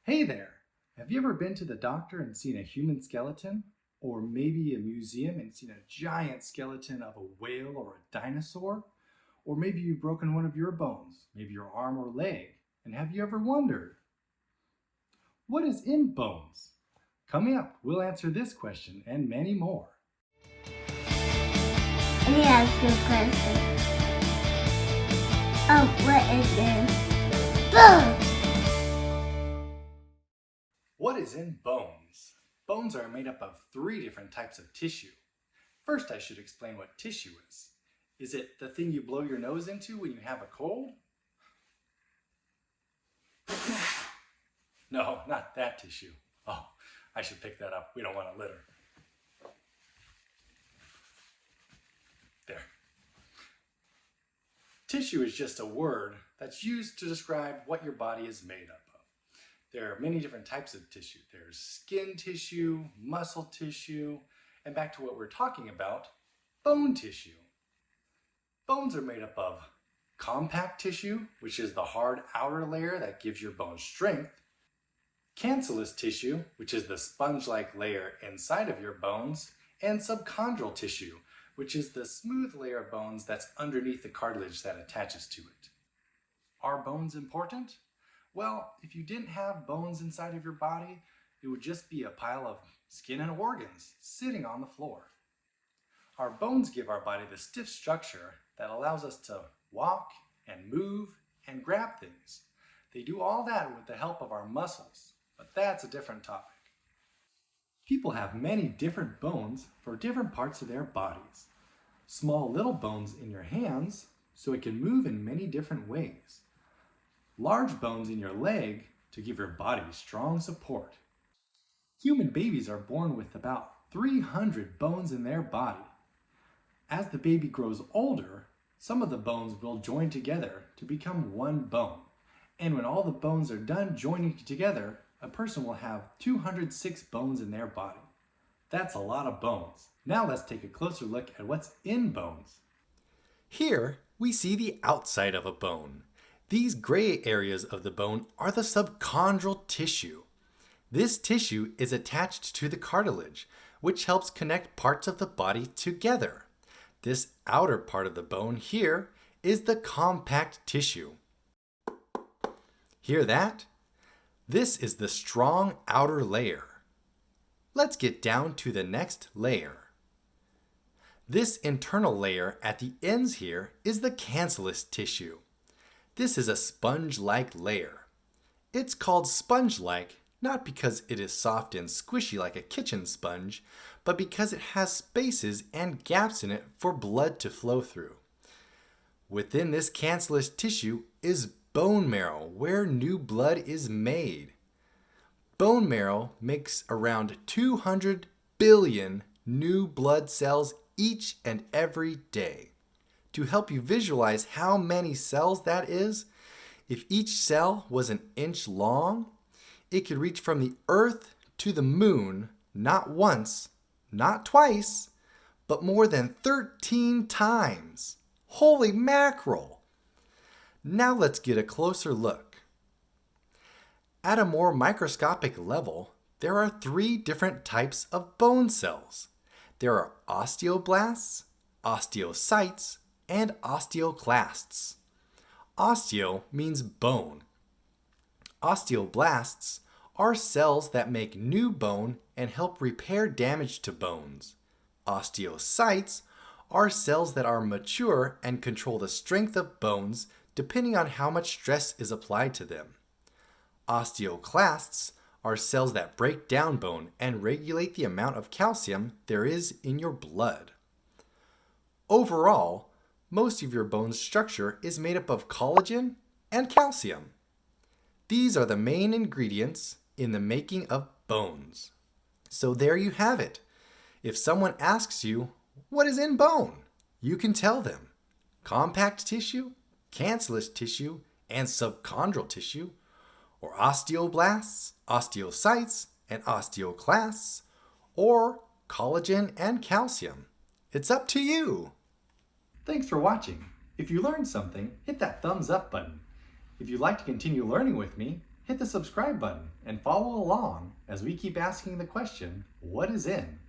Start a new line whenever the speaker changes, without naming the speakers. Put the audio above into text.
Hey there! Have you ever been to the doctor and seen a human skeleton? Or maybe a museum and seen a giant skeleton of a whale or a dinosaur? Or maybe you've broken one of your bones, maybe your arm or leg. And have you ever wondered, what is in bones? Coming up, we'll answer this question and many more.
Let me ask you a question. What is in bones?
What is in bones? Bones are made up of 3 different types of tissue. First, I should explain what tissue is. Is it the thing you blow your nose into when you have a cold? No, not that tissue. Oh, I should pick that up. We don't want to litter. There. Tissue is just a word that's used to describe what your body is made up of. There are many different types of tissue. There's skin tissue, muscle tissue, and back to what we're talking about, bone tissue. Bones are made up of compact tissue, which is the hard outer layer that gives your bone strength, cancellous tissue, which is the sponge-like layer inside of your bones, and subchondral tissue, which is the smooth layer of bones that's underneath the cartilage that attaches to it. Are bones important? Well, if you didn't have bones inside of your body, it would just be a pile of skin and organs sitting on the floor. Our bones give our body the stiff structure that allows us to walk and move and grab things. They do all that with the help of our muscles, but that's a different topic. People have many different bones for different parts of their bodies. Small little bones in your hands so it can move in many different ways. Large bones in your leg to give your body strong support. Human babies are born with about 300 bones in their body. As the baby grows older, some of the bones will join together to become one bone. And when all the bones are done joining together, a person will have 206 bones in their body. That's a lot of bones. Now let's take a closer look at what's in bones.
Here we see the outside of a bone. These gray areas of the bone are the subchondral tissue. This tissue is attached to the cartilage, which helps connect parts of the body together. This outer part of the bone here is the compact tissue. Hear that? This is the strong outer layer. Let's get down to the next layer. This internal layer at the ends here is the cancellous tissue. This is a sponge-like layer. It's called sponge-like not because it is soft and squishy like a kitchen sponge, but because it has spaces and gaps in it for blood to flow through. Within this cancellous tissue is bone marrow, where new blood is made. Bone marrow makes around 200 billion new blood cells each and every day. To help you visualize how many cells that is, if each cell was an inch long, it could reach from the Earth to the moon not once, not twice, but more than 13 times. Holy mackerel! Now let's get a closer look. At a more microscopic level, there are 3 different types of bone cells. There are osteoblasts, osteocytes, and osteoclasts. Osteo means bone. Osteoblasts are cells that make new bone and help repair damage to bones. Osteocytes are cells that are mature and control the strength of bones depending on how much stress is applied to them. Osteoclasts are cells that break down bone and regulate the amount of calcium there is in your blood. Overall, most of your bone's structure is made up of collagen and calcium. These are the main ingredients in the making of bones. So there you have it. If someone asks you, what is in bone? You can tell them. Compact tissue, cancellous tissue, and subchondral tissue, or osteoblasts, osteocytes, and osteoclasts, or collagen and calcium. It's up to you.
Thanks for watching. If you learned something, hit that thumbs up button. If you'd like to continue learning with me,
hit the subscribe button and follow along as we keep asking the question, what is in